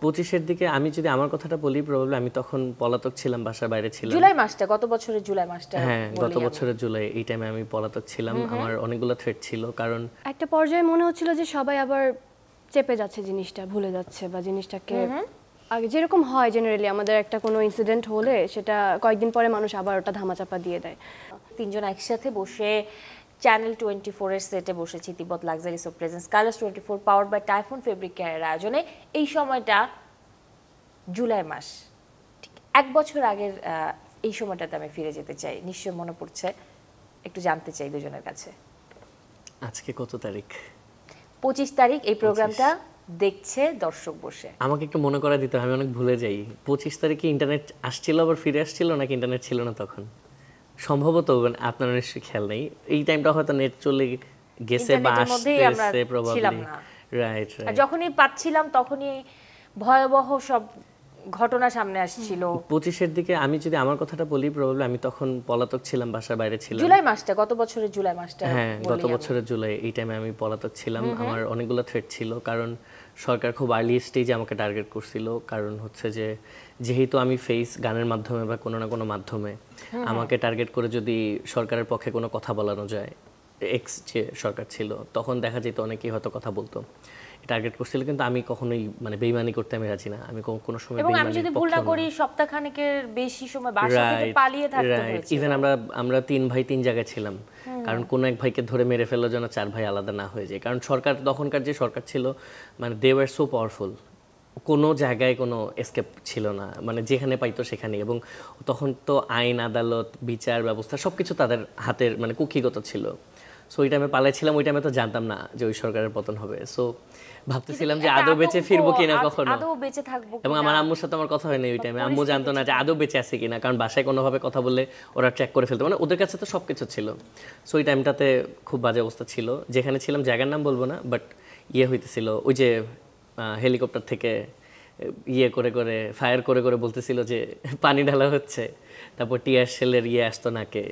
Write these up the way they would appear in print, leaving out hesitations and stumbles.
25-এর দিকে আমি যদি আমার কথাটা বলি, প্রবাবলি আমি তখন পলাতক ছিলাম, বাসার বাইরে ছিলাম। জুলাই মাসটা, গত বছরের জুলাই মাসটা। হ্যাঁ, গত বছরের জুলাই, এই টাইমে আমি পলাতক ছিলাম। আমার অনেকগুলো থ্রেট ছিল, কারণ একটা পর্যায়ে মনে হচ্ছিল যে সবাই আবার চেপে যাচ্ছে, জিনিসটা ভুলে যাচ্ছে, বা জিনিসটাকে আগে যেরকম হয় জেনারেলি আমাদের একটা কোনো ইনসিডেন্ট হলে সেটা কয়েকদিন পরে মানুষ আবার ওটা ধামাচাপা দিয়ে দেয়। তিনজন একসাথে বসে চ্যানেল 24 এর সেটে বসেছি Tibet luxuries of presence colours 24 powered by Typhoon fabric কেয়ারের আয়োজনে। এই সময়টা জুলাই মাস, ঠিক 1 বছর আগের এই সময়টাতে আমি ফিরে যেতে চাই। নিশ্চয় মনে পড়ছে, একটু জানতে চাই দুজনের কাছে। আজকে কত তারিখ? 25 তারিখ। এই প্রোগ্রামটা দেখছে দর্শক বসে। আমাকে একটু মনে করা দিতে, আমি অনেক ভুলে যাই। 25 তারিখে ইন্টারনেট আসছিল, আবার ফিরে আসছিল, নাকি ইন্টারনেট ছিল না তখন? সম্ভবত, আপনার নিশ্চয়ই খেয়াল নেই। এই টাইমটা হয়তো নেট চলে গেছে বা আসতেছে প্রবাবলি। রাইট। আর যখনই পাচ্ছিলাম তখনই ভয়াবহ সব ঘটনা সামনে আসছিল। 25-এর দিকে আমি যদি আমার কথাটা বলি, প্রবাবলি আমি তখন পলাতক ছিলাম, বাসার বাইরে ছিলাম। জুলাই মাসটা, গত বছরের জুলাই মাসটা। হ্যাঁ, গত বছরের জুলাই, এই টাইমে আমি পলাতক ছিলাম। আমার অনেকগুলো থ্রেট ছিল, কারণ সরকার খুব আর্লি স্টেজে আমাকে টার্গেট করছিল। কারণ হচ্ছে যে যেহেতু আমি ফেস গানের মাধ্যমে বা কোনো না কোনো মাধ্যমে আমাকে টার্গেট করে যদি সরকারের পক্ষে কোনো কথা বলানো যায়, এক্স যে সরকার ছিল তখন দেখা যেত অনেকেই হয়তো কথা বলতো, টার্গেট করছিল। কিন্তু আমি কখনোই মানে বেইমানি করতে আমি রাজি না। আমি কোনো সময় এবং আমি যদি ভুল না করি সপ্তাহখানেকের বেশি সময় বাসা থেকে পালিয়ে থাকতে হয়েছিল। ইভেন আমরা 3 ভাই 3 জায়গায় ছিলাম, কারণ কোন এক ভাইকে ধরে মেরে ফেলার জন্য 4 ভাই আলাদা না হয়ে যায়। কারণ সরকার, তখনকার যে সরকার ছিল, মানে দে ওয়ার সো পাওয়ারফুল, কোনো জায়গায় কোনো এসকেপ ছিল না, মানে যেখানে পাইতো সেখানেই। এবং তখন তো আইন আদালত বিচার ব্যবস্থা সবকিছু তাদের হাতের মানে কুক্ষিগত ছিল। সো ওই টাইমে পালাইছিলাম, ওই টাইমে তো জানতাম না যে ওই সরকারের পতন হবে। সো ভাবতেছিলাম যে আদৌ বেঁচে ফিরবো কিনা কখনো, আদৌ বেঁচে থাকবো। এবং আমার আম্মুর সাথে আমার কথা হয়নি ওই টাইমে। আম্মু জানতো না যে আদৌ বেঁচে আছে কিনা, কারণ বাসায় কোনোভাবে কথা বললে ওরা ট্র্যাক করে ফেলতো, মানে ওদের কাছে তো সব কিছু ছিল। সো ওই টাইমটাতে খুব বাজে অবস্থা ছিল। যেখানে ছিলাম জায়গার নাম বলবো না, বাট হইতেছিল ওই যে হেলিকপ্টার থেকে করে করে ফায়ার করে করে বলতেছিল যে পানি ঢালা হচ্ছে, তারপর টিয়ার শেলের আসতো নাকে,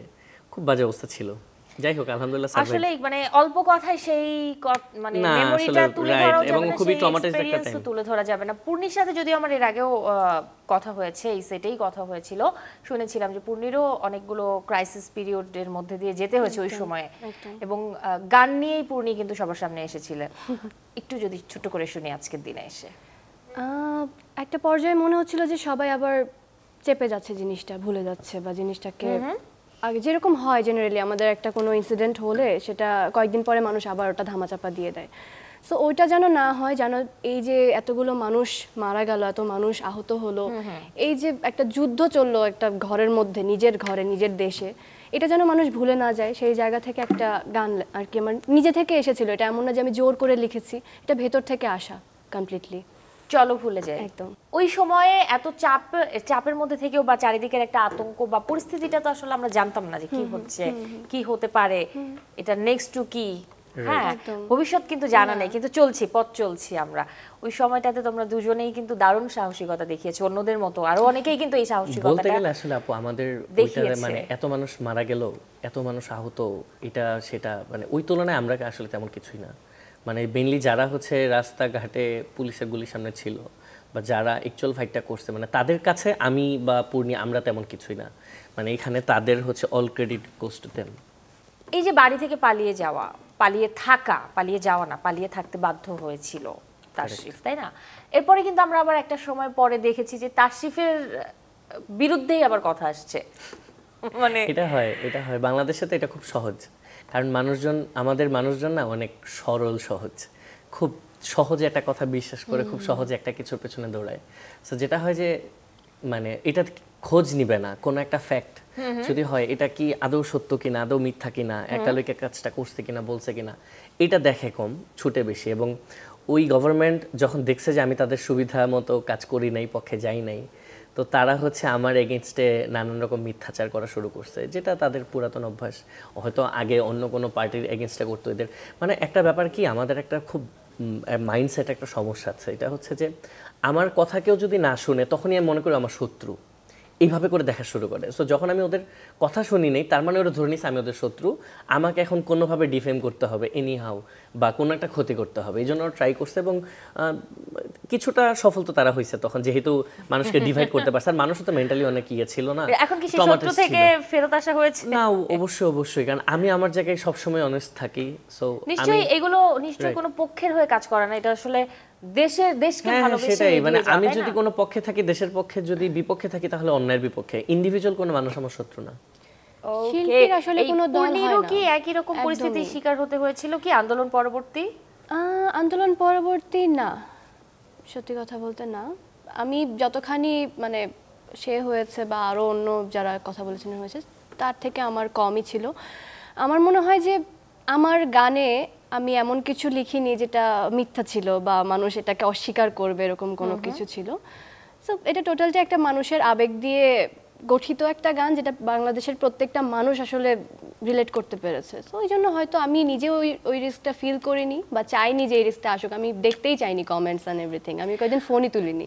খুব বাজে অবস্থা ছিল। যাই হোক, আলহামদুলিল্লাহ আসলে মানে অল্প কথায় সেই মানে মেমোরিটা তুলে ধরা যাবে না, এবং খুবই ট্রমাটাইজড একটা টাইম তুলে ধরা যাবে না। পূর্ণির সাথে যদিও আমার এর আগেও কথা হয়েছে, এই সেটেই কথা হয়েছিল, শুনেছিলাম যে পূর্ণিরও অনেকগুলো ক্রাইসিস পিরিয়ডের মধ্যে দিয়ে যেতে হয়েছে ওই সময়ে, এবং গান নিয়েই পূর্ণি কিন্তু সবার সামনে এসেছিল। একটু যদি ছোট করে শুনি আজকের দিনে এসে। একটা পর্যায়ে মনে হচ্ছিল যে সবাই আবার চেপে যাচ্ছে, জিনিসটা ভুলে যাচ্ছে, বা জিনিসটাকে আগে যেরকম হয় জেনারেলি আমাদের একটা কোনো ইনসিডেন্ট হলে সেটা কয়েকদিন পরে মানুষ আবার ওটা ধামাচাপা দিয়ে দেয়। সো ওইটা যেন না হয়, যেন এই যে এতগুলো মানুষ মারা গেল, এত মানুষ আহত হলো, এই যে একটা যুদ্ধ চললো একটা ঘরের মধ্যে, নিজের ঘরে নিজের দেশে, এটা যেন মানুষ ভুলে না যায়। সেই জায়গা থেকে একটা গান আর কি আমার নিজে থেকে এসেছিল। এটা এমন না যে আমি জোর করে লিখেছি, এটা ভেতর থেকে আসা কমপ্লিটলি। চলো ভুলে যায় একদম। ওই সময়ে এত চাপের মধ্যে থেকেও বা চারিদিকের একটা আতঙ্ক বা পরিস্থিতিটা তো আসলে আমরা জানতাম না যে কি হচ্ছে, কি হতে পারে, এটা নেক্সট টু কি, হ্যাঁ ভবিষ্যৎ কিন্তু জানা নেই, কিন্তু পথ চলছি আমরা। ওই সময়টাতে তোমরা দুজনেই কিন্তু দারুণ সাহসিকতা দেখিয়েছো, অন্যদের মতো আরো অনেকেই কিন্তু এই সাহসিকতাটা বলতে গেলে আসলে আপু আমাদের ওইটারে মানে এত মানুষ মারা গেল, এত মানুষ আহত, এটা সেটা মানে ওই তুলনায় আমরা আসলে তেমন কিছুই না। মানে মেইনলি যারা হচ্ছে রাস্তাঘাটে পুলিশের গুলির সামনে ছিল বা যারা অ্যাকচুয়াল ফাইটটা করছে, মানে তাদের কাছে আমি বা পূর্ণি আমরা তেমন কিছুই না। মানে এখানে তাদের হচ্ছে all credit goes to them. এই যে বাড়ি থেকে পালিয়ে যাওয়া, পালিয়ে যাওয়া না, পালিয়ে থাকতে বাধ্য হয়েছিল তাশরিফ, তাই না? এরপরে কিন্তু আমরা আবার একটা সময় পরে দেখেছি যে তাশরিফের বিরুদ্ধেই আবার কথা আসছে। মানে এটা হয় বাংলাদেশে, তো এটা খুব সহজ, কারণ আমাদের মানুষজন না অনেক সরল সহজ, খুব সহজে একটা কথা বিশ্বাস করে খুব সহজে একটা কিছুর পেছনে দৌড়ায়। সো যেটা হয় যে মানে এটা খোঁজ নিবে না, কোনো একটা ফ্যাক্ট যদি হয় এটা কি আদৌ সত্য কিনা, আদৌ মিথ্যা কিনা, একটা লোকে কাজটা করছে কিনা, বলছে কিনা, এটা দেখে কম, ছুটে বেশি। এবং ওই গভর্নমেন্ট যখন দেখছে যে আমি তাদের সুবিধা মতো কাজ করি নাই, পক্ষে যাই নাই, তো তারা হচ্ছে আমার এগেনস্টে নানান রকম মিথ্যাচার করা শুরু করছে, যেটা তাদের পুরাতন অভ্যাস। হয়তো আগে অন্য কোনো পার্টির এগেনস্টে করতো এদের। মানে একটা ব্যাপার কি, আমাদের একটা খুব মাইন্ডসেট একটা সমস্যা আছে, এটা হচ্ছে যে আমার কথা কেউ যদি না শুনে তখনই আমি মনে করি আমার শত্রু। এইভাবে করে দেখা শুরু করে। সো যখন আমি ওদের কথা শুনি নাই, তার মানে ওরা ধরে নিচ্ছে আমি ওদের শত্রু, আমাকে এখন কোনোভাবে ডিফেম করতে হবে এনি হাউ, বা কোনো একটা ক্ষতি করতে হবে। এই জন্য ওরা ট্রাই করছে এবং কিছুটা সফল তো তারা হয়েছে তখন, যেহেতু মানুষকে ডিভাইড করতে পারছে। আর মানুষও তো মেন্টালি অনেক ইয়ে ছিল না, এখন কি সেই শত্রু থেকে ফেরত আসা হয়েছে? না, অবশ্যই অবশ্যই, কারণ আমি আমার জায়গায় সবসময় অনেস্ট থাকি। সো নিশ্চয়ই এগুলো নিশ্চয়ই কোনো পক্ষের হয়ে কাজ করে না, এটা আসলে দেশকে ভালোবেসে সেটাই, মানে এগিয়ে যাওয়া, আমি তাই যদি না? কোনো পক্ষে থাকি, দেশের পক্ষে, যদি বিপক্ষে থাকি তাহলে অন্যায়ের বিপক্ষে। ইন্ডিভিজুয়াল কোনো মানুষ আমার শত্রু না। শিল্পীর আসলে কোনো দল হয় পূর্ণিরও না। কি একই রকম পরিস্থিতির একদমই। শিকার হতে হয়েছিল কি আন্দোলন পরবর্তী? আন্দোলন পরবর্তী না, সত্যি কথা বলতে না। আমি যতখানি মানে সে হয়েছে বা আরো অন্য যারা কথা বলেছেন হয়েছে, তার থেকে আমার কমই ছিল। আমার মনে হয় যে আমার গানে আমি এমন কিছু লিখিনি যেটা মিথ্যা ছিল বা মানুষ এটাকে অস্বীকার করবে, এরকম কোনো কিছু ছিল। সো এটা টোটালটা একটা মানুষের আবেগ দিয়ে গঠিত একটা গান, যেটা বাংলাদেশের প্রত্যেকটা মানুষ আসলে রিলেট করতে পেরেছে। সো ওই জন্য হয়তো আমি নিজে ওই রিস্কটা ফিল করিনি বা চাইনি যে এই রিস্কটা আসুক। আমি দেখতেই চাইনি কমেন্টস অ্যান্ড এভরিথিং। আমি কয়েকদিন ফোনই তুলিনি।